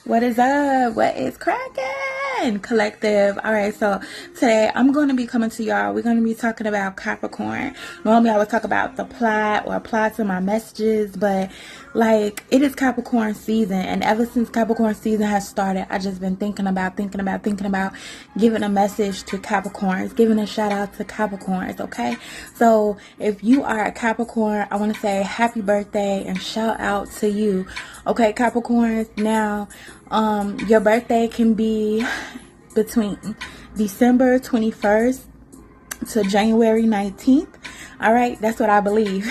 What is up? What is cracking, collective? All right, so today I'm going to be coming to y'all. We're going to be talking about Capricorn. Normally I would talk about the plot or apply to my messages, but like it is Capricorn season, and ever since Capricorn season has started, I just been thinking about giving a message to Capricorns, giving a shout out to Capricorns. Okay, so if you are a Capricorn, I want to say happy birthday and shout out to you. Okay, Capricorns. Now, your birthday can be between December 21st to January 19th. All right, that's what I believe.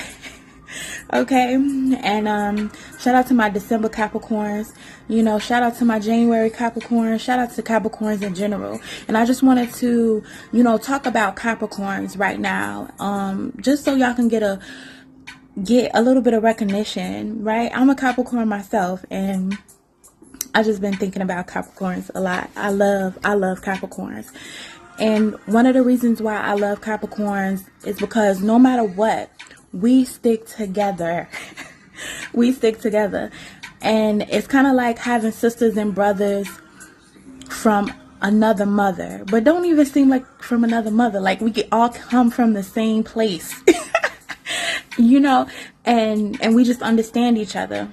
Okay, and shout out to my December Capricorns. You know, shout out to my January Capricorns. Shout out to Capricorns in general. And I just wanted to, talk about Capricorns right now. Just so y'all can get a little bit of recognition, right? I'm a Capricorn myself, and I just been thinking about Capricorns a lot. I love Capricorns. And one of the reasons why I love Capricorns is because no matter what, we stick together. We stick together. And it's kind of like having sisters and brothers from another mother, but don't even seem like from another mother. Like we all come from the same place. And we just understand each other.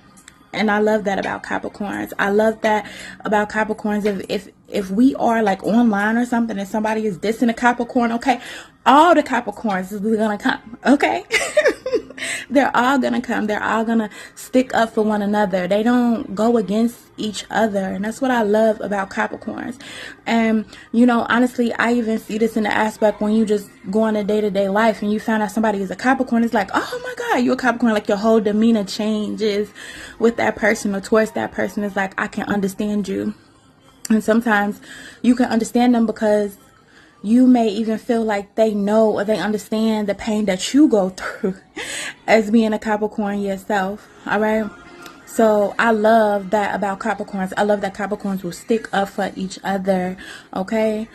And I love that about Capricorns. I love that about Capricorns. If we are like online or something and somebody is dissing a Capricorn, okay, all the Capricorns is gonna come, okay? They're all gonna come. They're all gonna stick up for one another. They don't go against each other. And that's what I love about Capricorns. And, honestly, I even see this in the aspect when you just go on a day-to-day life and you find out somebody is a Capricorn. It's like, oh my God, you're a Capricorn. Like your whole demeanor changes with that person or towards that person. It's like, I can understand you. And sometimes you can understand them because you may even feel like they know or they understand the pain that you go through as being a Capricorn yourself. All right. So I love that about Capricorns. I love that Capricorns will stick up for each other. Okay.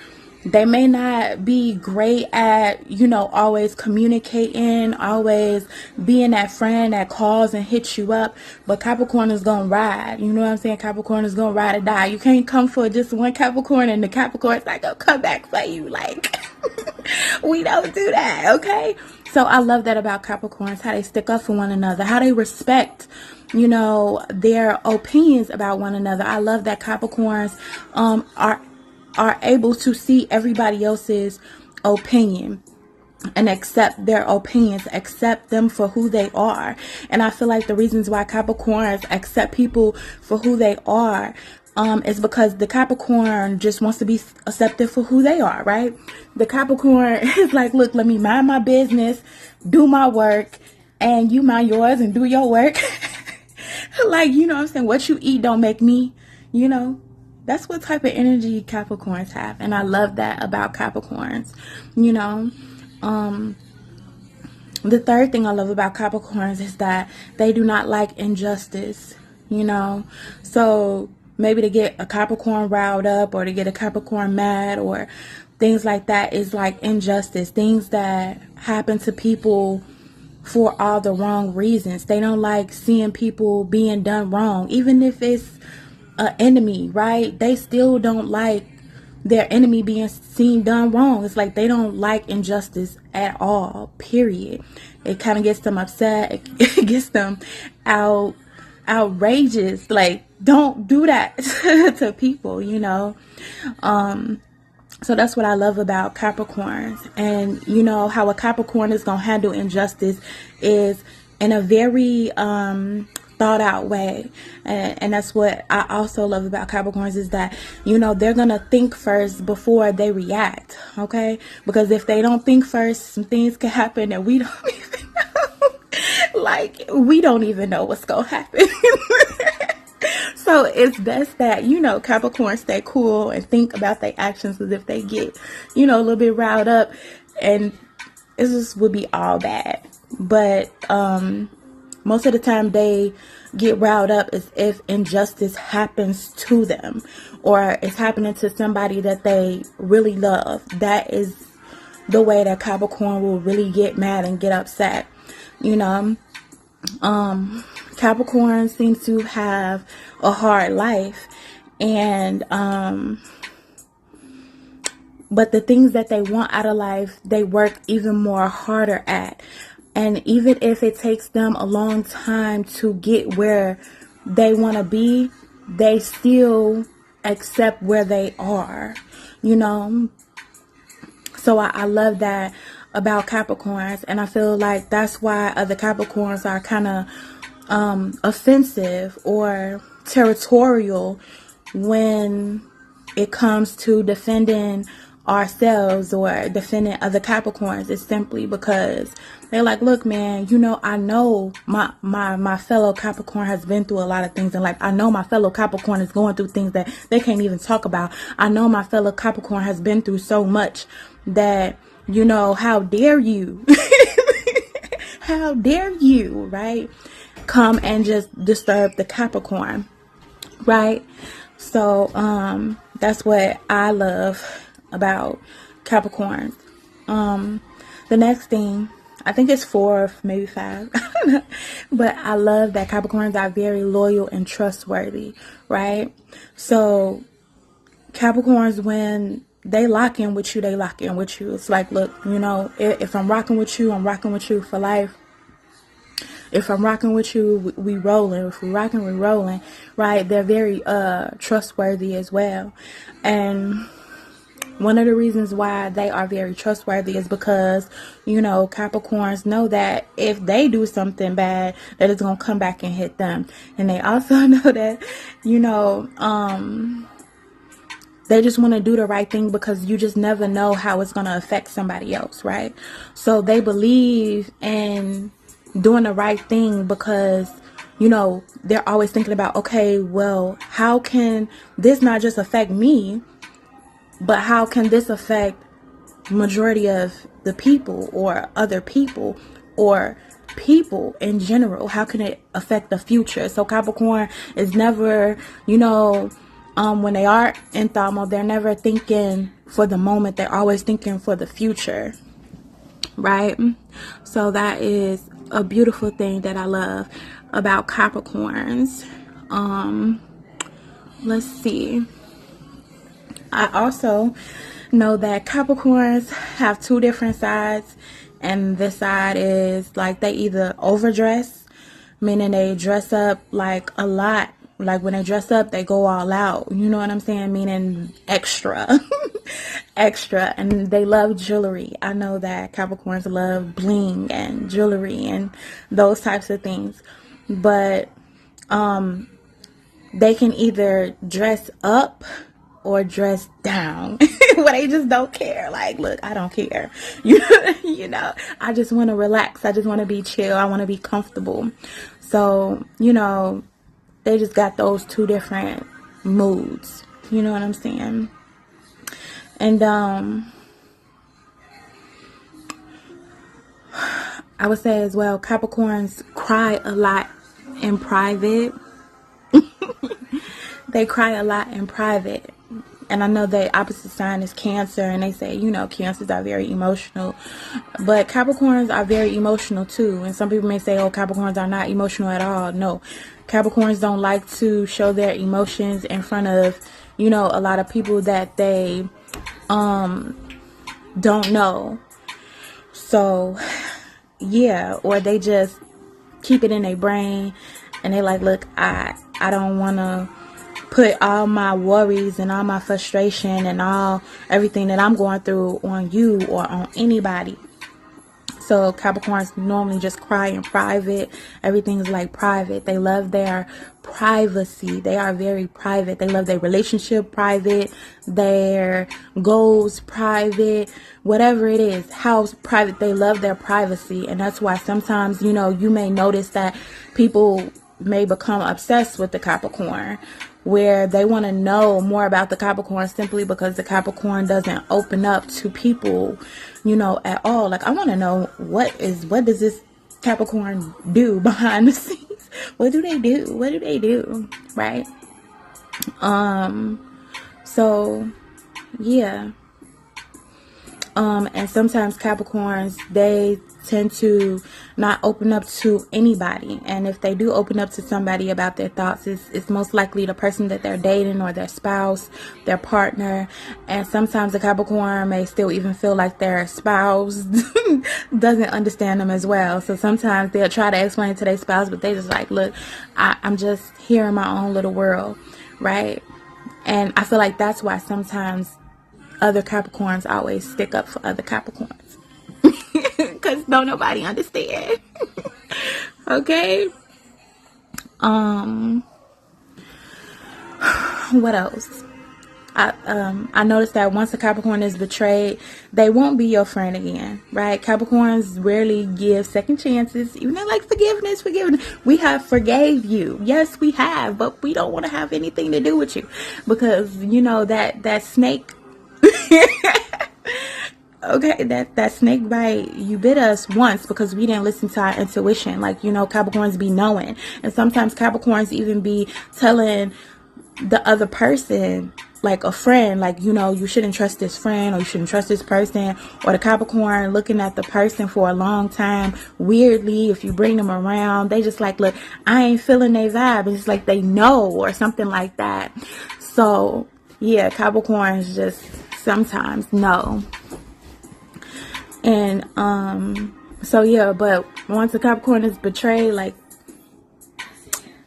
They may not be great at, always communicating, always being that friend that calls and hits you up. But Capricorn is going to ride. You know what I'm saying? Capricorn is going to ride or die. You can't come for just one Capricorn and the Capricorn's not going to come back for you. Like, we don't do that. Okay. So I love that about Capricorns, how they stick up for one another, how they respect, their opinions about one another. I love that Capricorns are able to see everybody else's opinion and accept their opinions, accept them for who they are. And I feel like the reasons why Capricorns accept people for who they are is because the Capricorn just wants to be accepted for who they are, right? The Capricorn is like, look, let me mind my business, do my work, and you mind yours and do your work. Like, what I'm saying? What you eat don't make me, That's what type of energy Capricorns have. And I love that about Capricorns. The third thing I love about Capricorns is that they do not like injustice, So maybe to get a Capricorn riled up or to get a Capricorn mad or things like that is like injustice. Things that happen to people for all the wrong reasons. They don't like seeing people being done wrong. Even if it's an enemy, right? They still don't like their enemy being seen done wrong. It's like they don't like injustice at all, period. It kind of gets them upset. It gets them outrageous. Like, don't do that to people, So that's what I love about Capricorns. And how a Capricorn is going to handle injustice is in a very thought out way. And that's what I also love about Capricorns is that, they're going to think first before they react. Okay. Because if they don't think first, some things can happen that we don't even know. Like, we don't even know what's going to happen. So it's best that, Capricorn stay cool and think about their actions, because if they get, a little bit riled up, and it just would be all bad. But most of the time they get riled up is if injustice happens to them or it's happening to somebody that they really love. That is the way that Capricorn will really get mad and get upset. Capricorn seems to have a hard life, And but the things that they want out of life, they work even more harder at. And even if it takes them a long time to get where they want to be, they still accept where they are, you know. So I love that about Capricorns. And I feel like that's why other Capricorns are kind of offensive or territorial when it comes to defending ourselves or defending other Capricorns. It's simply because they're like, look, man, you know, I know my fellow Capricorn has been through a lot of things in life. I know my fellow Capricorn is going through things that they can't even talk about. I know my fellow Capricorn has been through so much that, you know, how dare you? How dare you, right? Come and just disturb the Capricorn, right? So that's what I love about Capricorn. The next thing, I think it's 4, maybe 5, but I love that Capricorns are very loyal and trustworthy, right? So Capricorns, when they lock in with you, they lock in with you. It's like, look, you know, if I'm rocking with you, I'm rocking with you for life. If I'm rocking with you, we rolling. If we rocking, we rolling, right? They're very trustworthy as well. And one of the reasons why they are very trustworthy is because, you know, Capricorns know that if they do something bad, that it's going to come back and hit them. And they also know that, you know, they just want to do the right thing because you just never know how it's going to affect somebody else, right? So they believe in doing the right thing because, you know, they're always thinking about, okay, well, how can this not just affect me, but how can this affect majority of the people or other people or people in general? How can it affect the future? So Capricorn is never, you know, when they are in thought mode, they're never thinking for the moment. They're always thinking for the future, right? So that is a beautiful thing that I love about Capricorns. Let's see. I also know that Capricorns have 2 different sides, and this side is like they either overdress, meaning they dress up like a lot. Like when they dress up, they go all out. You know what I'm saying? Meaning extra. Extra. And they love jewelry. I know that Capricorns love bling and jewelry and those types of things. But they can either dress up or dress down. But they just don't care. Like, look, I don't care. You know, I just want to relax. I just want to be chill. I want to be comfortable. So, you know, they just got those 2 different moods. You know what I'm saying? And I would say as well, Capricorns cry a lot in private. They cry a lot in private. And I know the opposite sign is Cancer, and they say, you know, Cancers are very emotional. But Capricorns are very emotional too. And some people may say, oh, Capricorns are not emotional at all. No, Capricorns don't like to show their emotions in front of, you know, a lot of people that they don't know. So, yeah, or they just keep it in their brain, and they like, look, I don't want to put all my worries and all my frustration and everything that I'm going through on you or on anybody. So Capricorns normally just cry in private. Everything's like private. They love their privacy. They are very private. They love their relationship private, their goals private, whatever it is, house private. They love their privacy. And that's why sometimes, you know, you may notice that people may become obsessed with the Capricorn, where they want to know more about the Capricorn simply because the Capricorn doesn't open up to people, you know, at all. Like, I want to know what does this Capricorn do behind the scenes? What do they do? What do they do? Right? So yeah. And sometimes Capricorns, they tend to not open up to anybody. And if they do open up to somebody about their thoughts, it's most likely the person that they're dating or their spouse, their partner. And sometimes the Capricorn may still even feel like their spouse doesn't understand them as well. So sometimes they'll try to explain to their spouse, but they just like, look, I'm just here in my own little world, right? And I feel like that's why sometimes other Capricorns always stick up for other Capricorns. Because don't nobody understand. Okay. What else? I noticed that once a Capricorn is betrayed, they won't be your friend again, right? Capricorns rarely give second chances, even though like forgiveness. We have forgave you. Yes, we have, but we don't want to have anything to do with you because, you know, that snake. Okay, that snake bite, you bit us once because we didn't listen to our intuition. Like, you know, Capricorns be knowing. And sometimes Capricorns even be telling the other person, like a friend, like, you know, you shouldn't trust this friend or you shouldn't trust this person. Or the Capricorn looking at the person for a long time. Weirdly, if you bring them around, they just like, look, I ain't feeling their vibe. It's like they know or something like that. So, yeah, Capricorns just sometimes know. And so yeah, but once a Capricorn is betrayed, like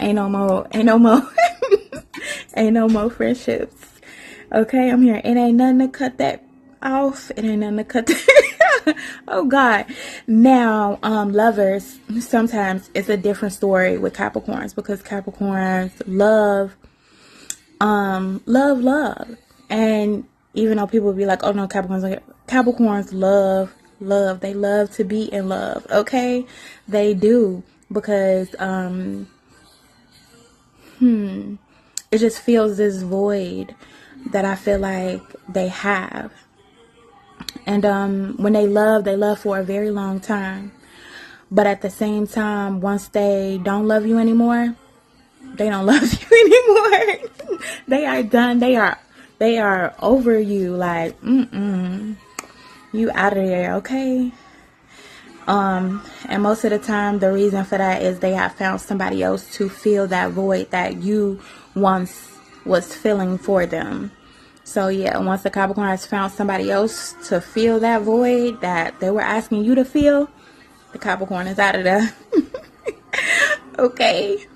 ain't no more ain't no more friendships. Okay, I'm here. It ain't nothing to cut that off. It ain't nothing to cut that. Oh God. Now, lovers, sometimes it's a different story with Capricorns because Capricorns love. And even though people will be like, oh no, Capricorns love. They love to be in love. Okay, they do, because it just feels this void that I feel like they have. And when they love for a very long time, but at the same time, once they don't love you anymore, they don't love you anymore. They are done. They are over you. Like, you out of there, okay? And most of the time, the reason for that is they have found somebody else to fill that void that you once was filling for them. So yeah, once the Capricorn has found somebody else to fill that void that they were asking you to fill, the Capricorn is out of there. Okay.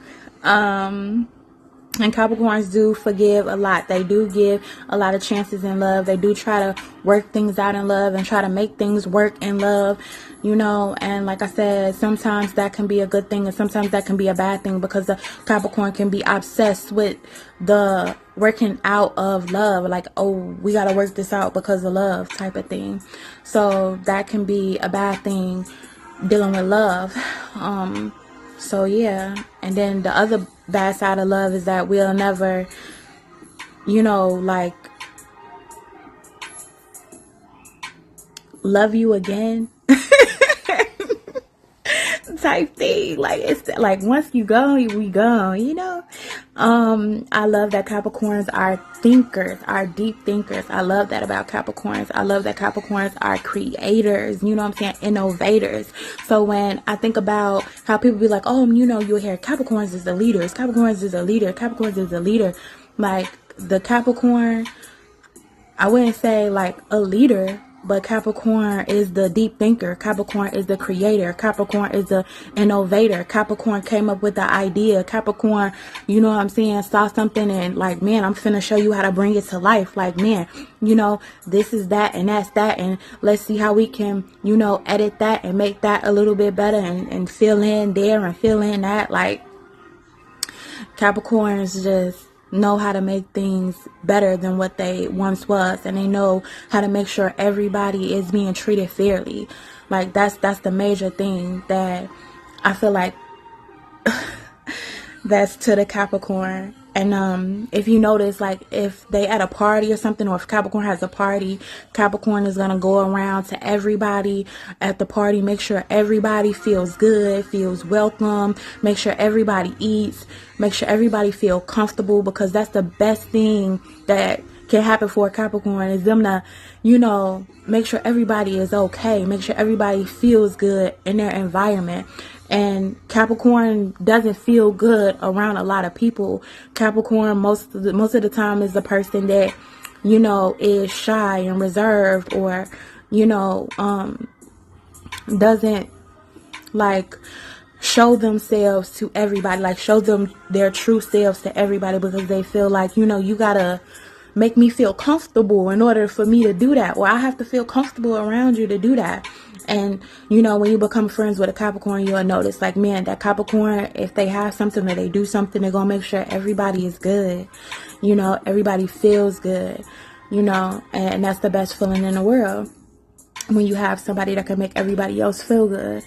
And Capricorns do forgive a lot. They do give a lot of chances in love. They do try to work things out in love and try to make things work in love, you know. And like I said, sometimes that can be a good thing and sometimes that can be a bad thing because the Capricorn can be obsessed with the working out of love. Like, oh, we got to work this out because of love type of thing. So that can be a bad thing dealing with love. So yeah, and then the other bad side of love is that we'll never, you know, like love you again type thing. Like, it's like once you go, we go, you know. I love that Capricorns are thinkers, are deep thinkers. I love that about Capricorns. I love that Capricorns are creators, you know what I'm saying, innovators. So when I think about how people be like, oh, you know, you'll hear Capricorns is the leaders, Capricorns is a leader, Capricorns is a leader. Like the Capricorn, I wouldn't say like a leader, but Capricorn is the deep thinker. Capricorn is the creator. Capricorn is the innovator. Capricorn came up with the idea. Capricorn, you know what I'm saying, saw something and like, man, I'm finna show you how to bring it to life. Like, man, you know, this is that and that's that. And let's see how we can, you know, edit that and make that a little bit better and fill in there and fill in that. Like, Capricorns just know how to make things better than what they once was, and they know how to make sure everybody is being treated fairly. Like that's the major thing that I feel like that's to the Capricorn. And if you notice, like if they at a party or something, or if Capricorn has a party, Capricorn is gonna go around to everybody at the party, make sure everybody feels good, feels welcome, make sure everybody eats, make sure everybody feel comfortable, because that's the best thing that can happen for a Capricorn is them to, you know, make sure everybody is okay, make sure everybody feels good in their environment. And Capricorn doesn't feel good around a lot of people. Capricorn most of the time is the person that, you know, is shy and reserved, or, you know, doesn't like show themselves to everybody, like show them their true selves to everybody, because they feel like, you know, you gotta make me feel comfortable in order for me to do that, or I have to feel comfortable around you to do that. And, you know, when you become friends with a Capricorn, you'll notice, like, man, that Capricorn, if they have something or they do something, they're gonna make sure everybody is good, you know, everybody feels good, you know. And that's the best feeling in the world, when you have somebody that can make everybody else feel good.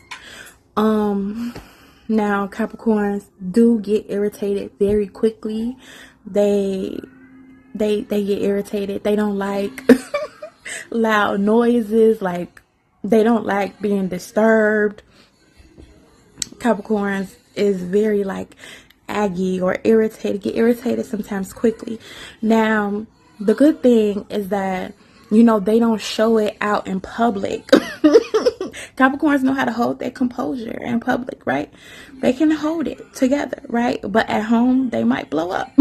Now Capricorns do get irritated very quickly. They get irritated. They don't like loud noises. Like, they don't like being disturbed. Capricorns is very like aggy or irritated, get irritated sometimes quickly. Now, the good thing is that, you know, they don't show it out in public. Capricorns know how to hold their composure in public, right? They can hold it together, right? But at home, they might blow up.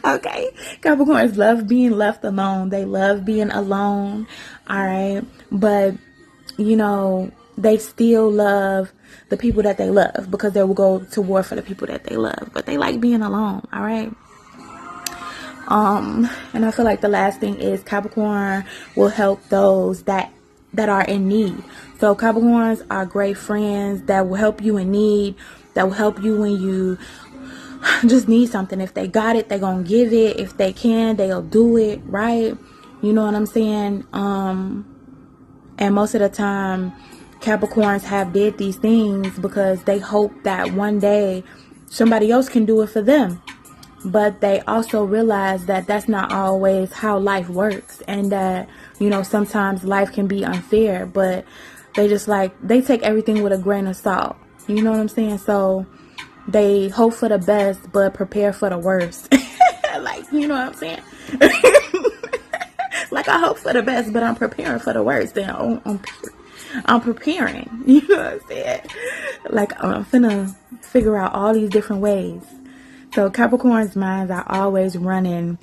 Okay, Capricorns love being left alone. They love being alone, all right? But, you know, they still love the people that they love, because they will go to war for the people that they love. But they like being alone, all right? And I feel like the last thing is Capricorn will help those that are in need. So Capricorns are great friends that will help you in need, that will help you when you just need something. If they got it, they're gonna give it. If they can, they'll do it, right? You know what I'm saying? And most of the time, Capricorns have did these things because they hope that one day somebody else can do it for them. But they also realize that that's not always how life works, and that, you know, sometimes life can be unfair, but they just like, they take everything with a grain of salt. You know what I'm saying? So they hope for the best, but prepare for the worst. Like, you know what I'm saying? Like, I hope for the best, but I'm preparing for the worst. And I'm preparing. You know what I'm saying? Like, I'm finna figure out all these different ways. So Capricorn's minds are always running,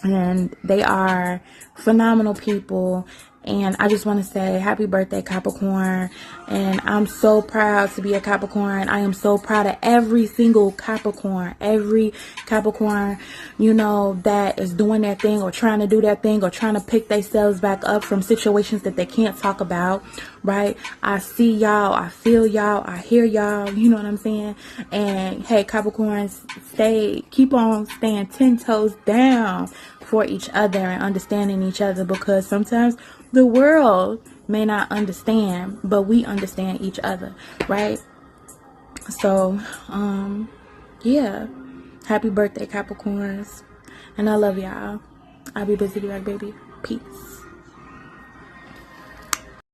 and they are phenomenal people. And I just want to say happy birthday, Capricorn. And I'm so proud to be a Capricorn. I am so proud of every single Capricorn. Every Capricorn, you know, that is doing their thing, or trying to do their thing, or trying to pick themselves back up from situations that they can't talk about, right? I see y'all. I feel y'all. I hear y'all. You know what I'm saying? And hey, Capricorns, keep on staying 10 toes down for each other and understanding each other, because sometimes the world may not understand, but we understand each other, right? So, yeah. Happy birthday, Capricorns. And I love y'all. I'll be busy, be back, baby. Peace.